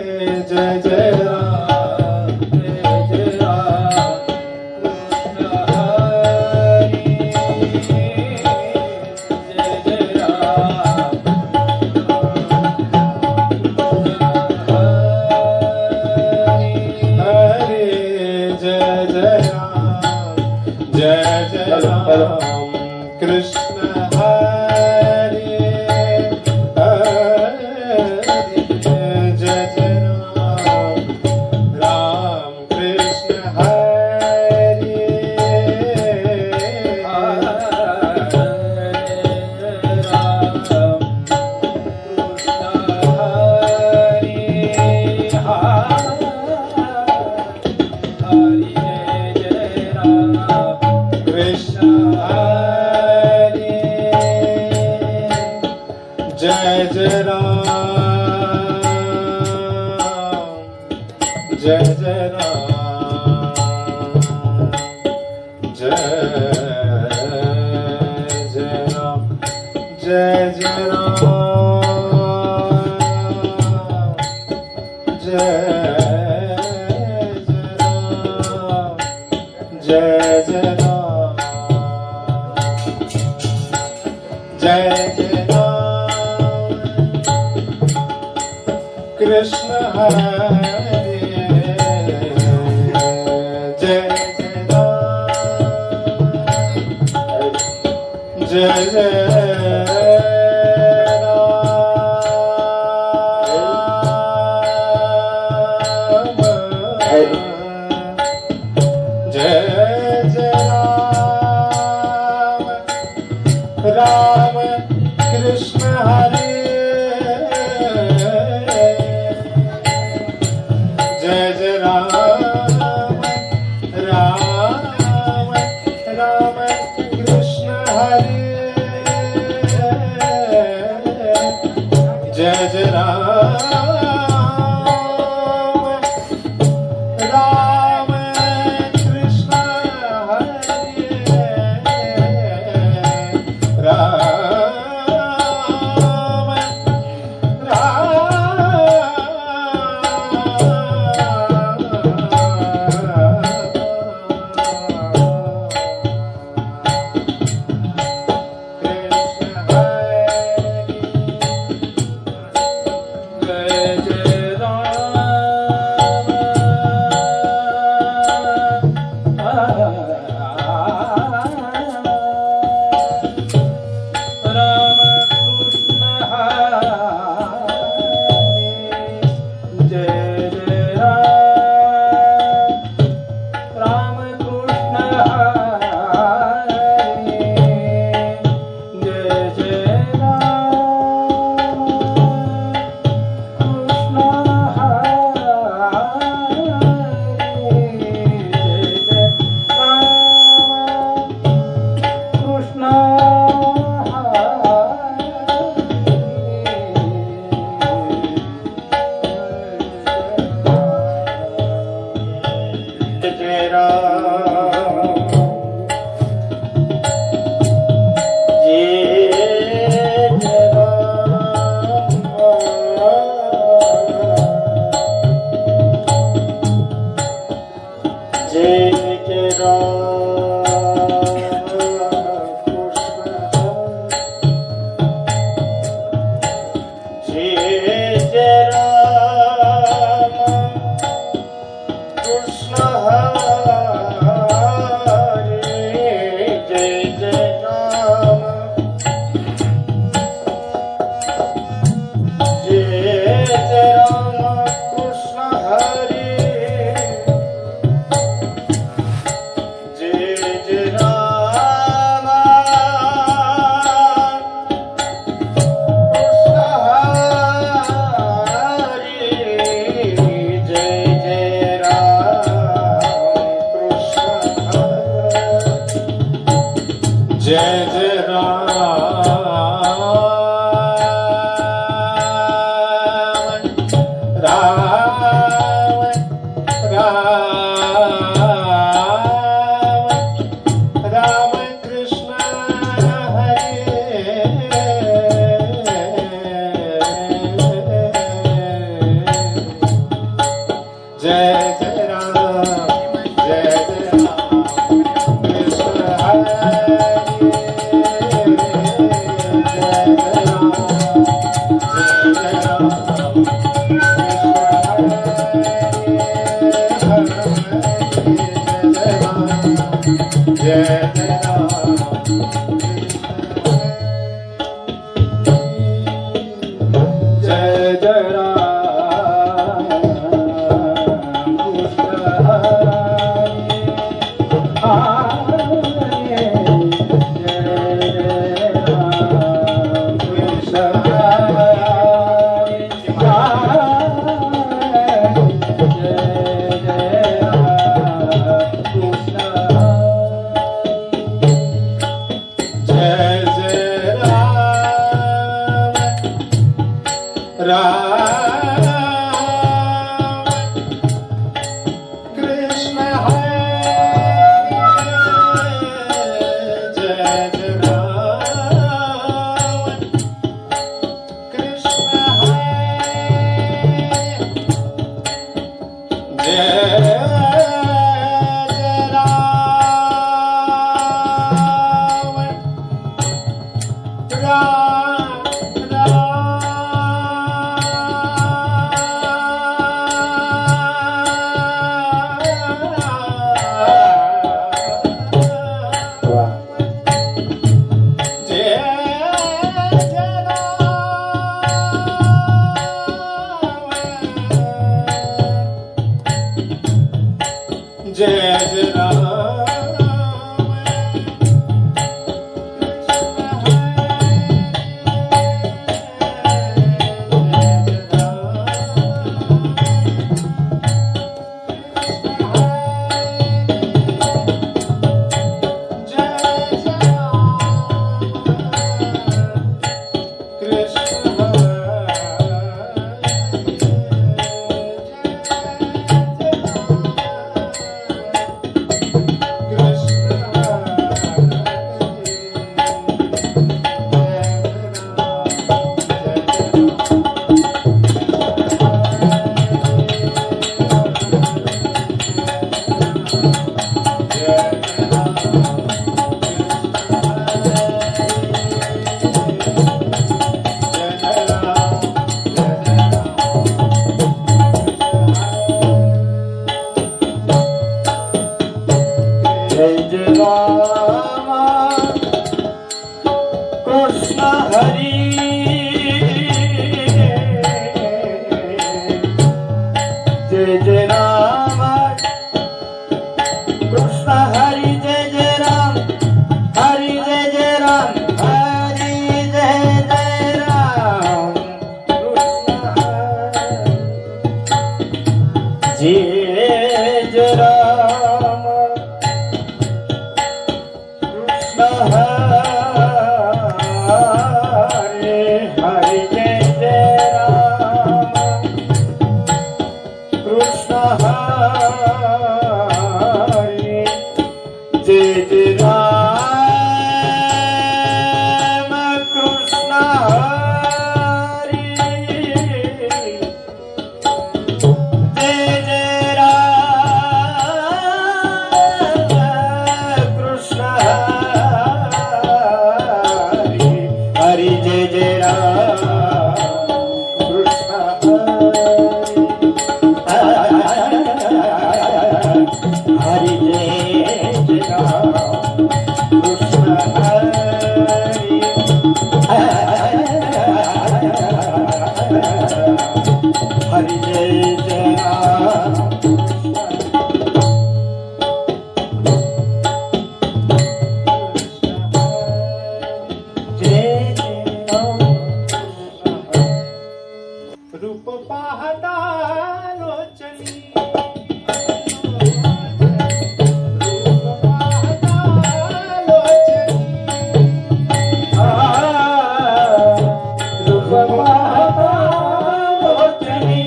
जय जय राम जय जय राम कृष्ण हरी जय जय राम हरे जय जय राम जय जय राम कृष्ण हरे जय जय राम राम कृष्ण हरे राम कृष्ण हरे जय जय राम जय जय राम जय जय राम जय जय राम जय जय राम जय जय राम कृष्ण हरे जय जय राम जय जय राम कृष्ण हरे जय जय राम राम राम कृष्ण हरे जय जय राम राम कृष्ण हरे राम जय जय राम राम राम राम कृष्ण हरे जय जय राम जय जय राम कृष्ण हरे जय जय राम जय जय राम जय जय राम जय जय राम कृष्ण हरे जय राम कृष्ण हरे जय जय राम रूप पाहता लोचनी रूप पाहता लोचनी रूप पाहता लोचनी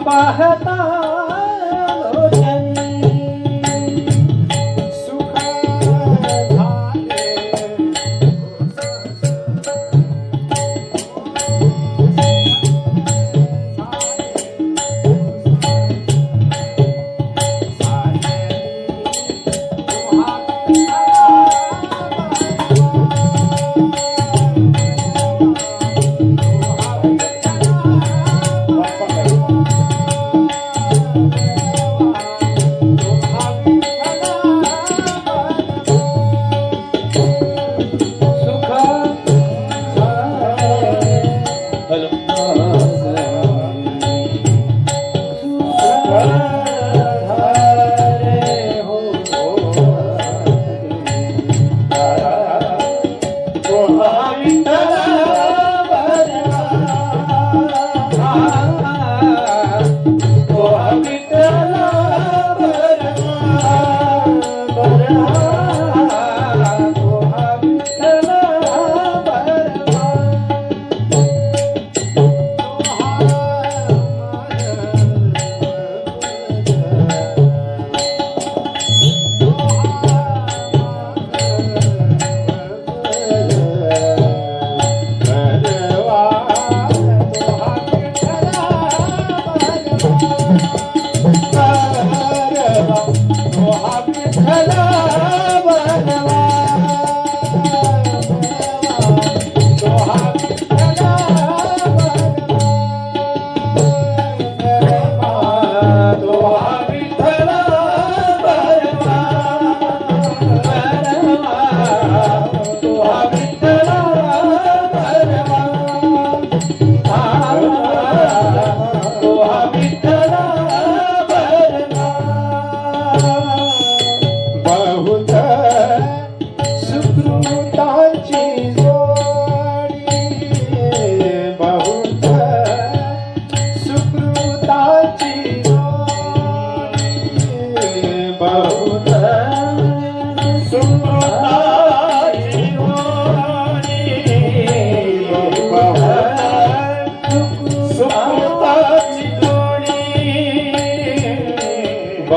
पाहता लोचनी सुख झाले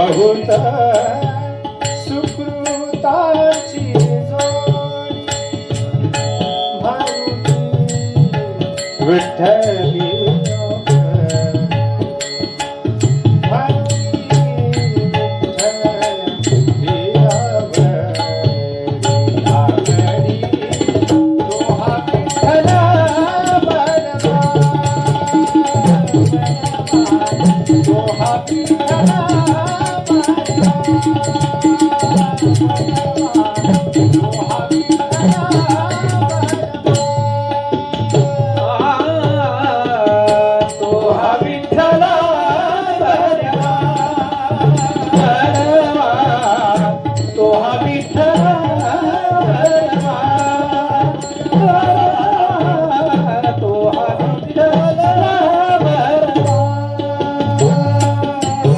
बहुत सुकृताची विठ्ठली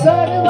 सर्व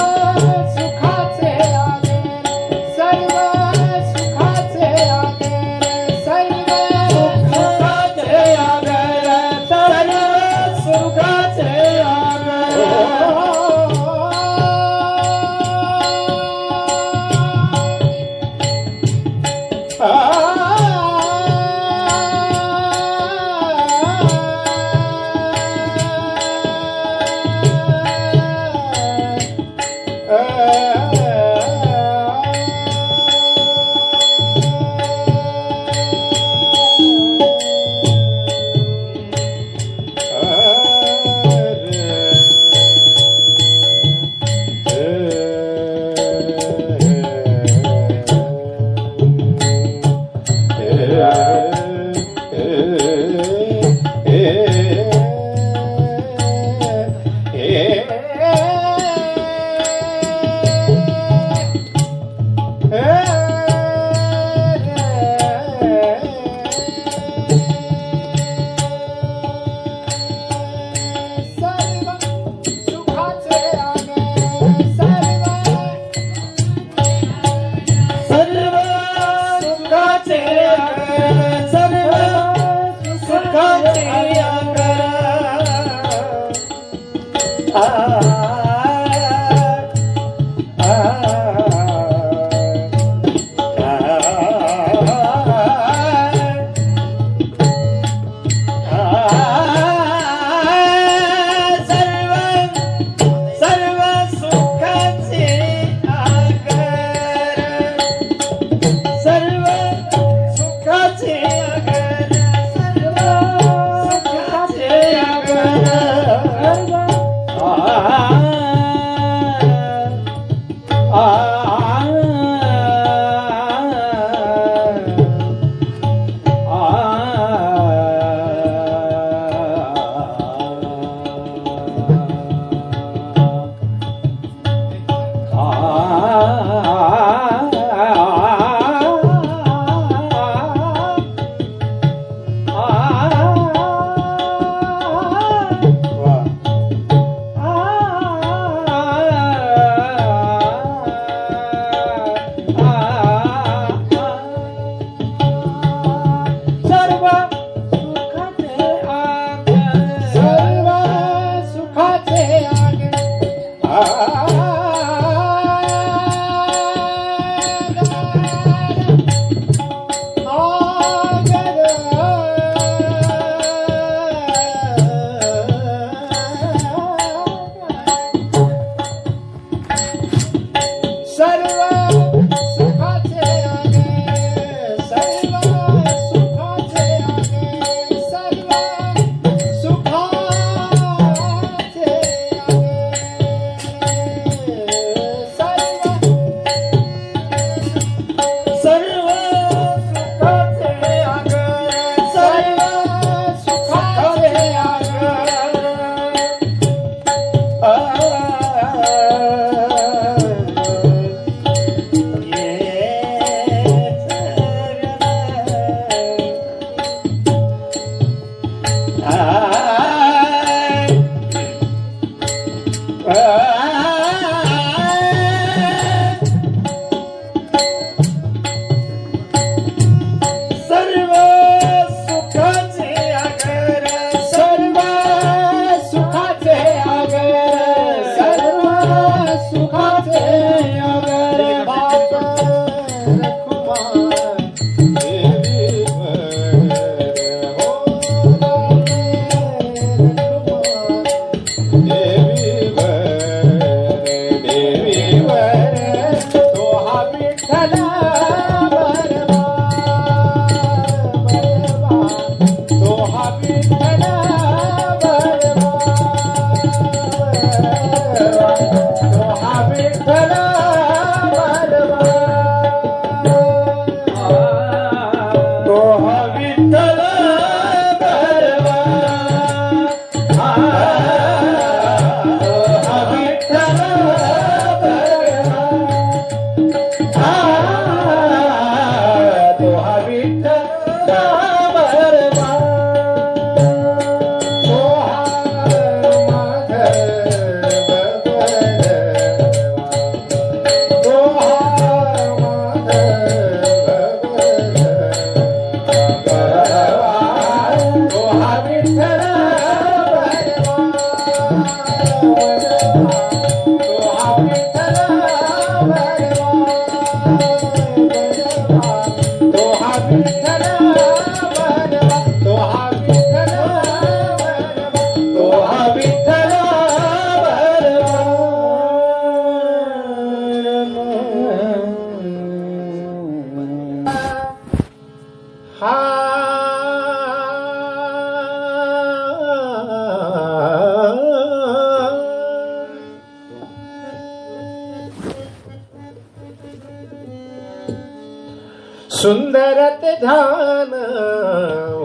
सुंदरत ध्यान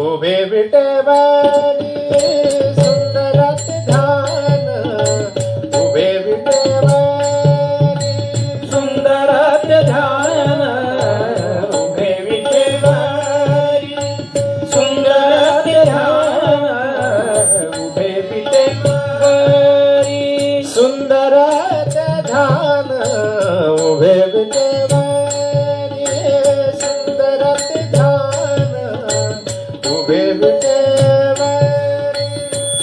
उभे विटेवारी, सुंदरत ध्यान उभे विटेवारी, सुंदरत ध्यान उभे विटेवारी, सुंदरत ध्यान उभे विटेवारी, सुंदरत ध्यान उभे विटेवारी,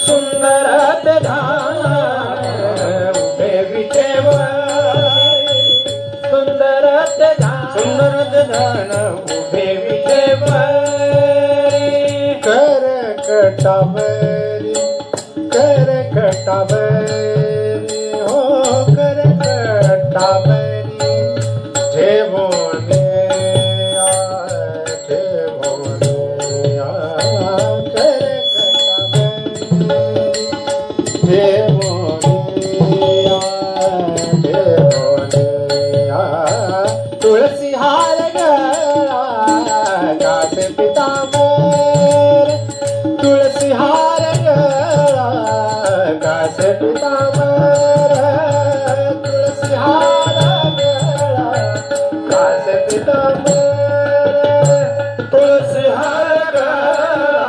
सुंदरत ध्यान करकटावरी करकटावरी हो करकटावरी ठेवोने तुळसी हार गळा कासे पितांबर तुळसी हार गळा कासे पितांबर तुळसी हार गळा कासे पितांबर तुळसी हार गळा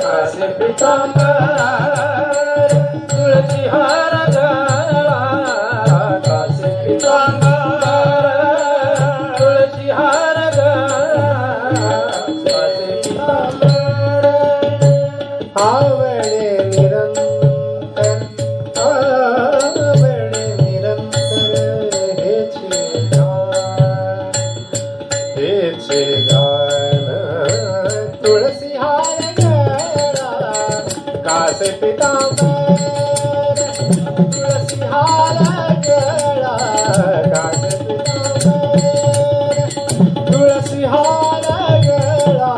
कासे पितांबर तुळसी हार गळा कासे पितांबर तुळसी हार गळा कासे पितांबर आवळे निरंतर हेचे गान तुळसी हार गळा कासे पितांबर तुळसी हार गळा कासे पितांबर तुळसी हार गळा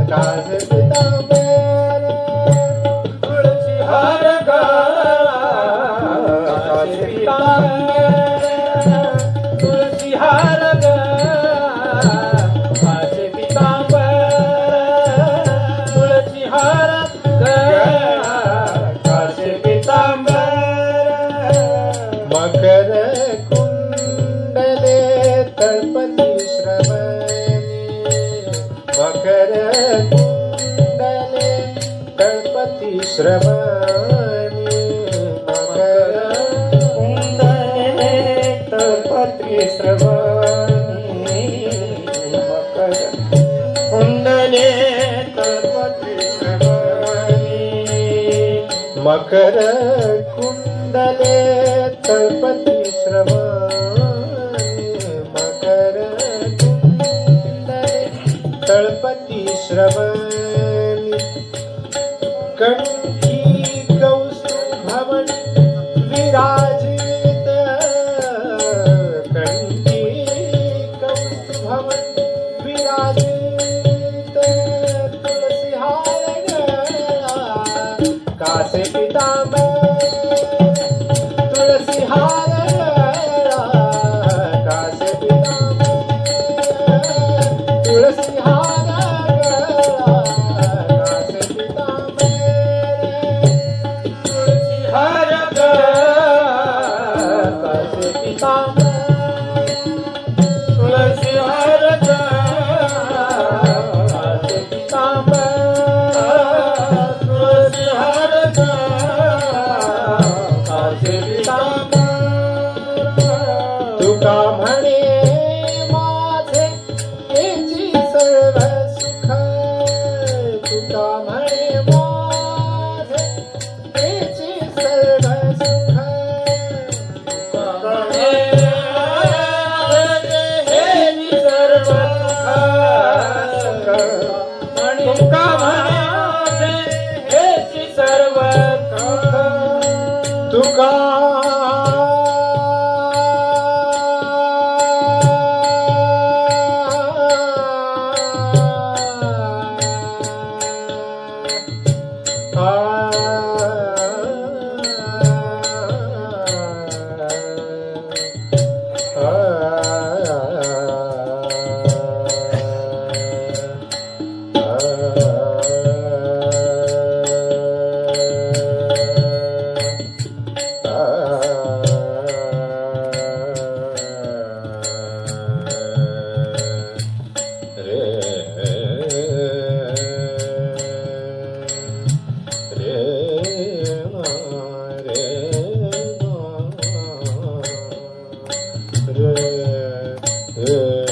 कासे पितांबर तुळसी हार गळा कासे पितांबर तुळसी हार गळा कासे पितांबर तुळसी हार गळा कासे पितांबर मकर कुंडले तळपती श्रवणी मकर कुंडले तळपती श्रवणी मकर कुंडले तळपती श्रवणी मकर कुंडले तळपती श्रवणी मकर कुंडले तळपती श्रवणी मकर कुंडले तळपती श्रवणी कंठी कौस्तुभमणि विराजित कंठी कौस्तुभमणि विराजित तुलसी हार गळा कासे पितांबर तुलसी हार गळा कासे पितांबर तुलसी हार गळा कासे पितांबर तुलसी हार गळा कासे पितांबर तुलसी हार गळा कासे पितांबर तुलसी हार गळा कासे पितांबर तुका म्हणे माझे हेची सर्व सुख तुका म्हणे माझे हेची सर्व सुख तुका म्हणे हेची सर्व सुख तुका म्हणे हेची सर्व सुख तुका रे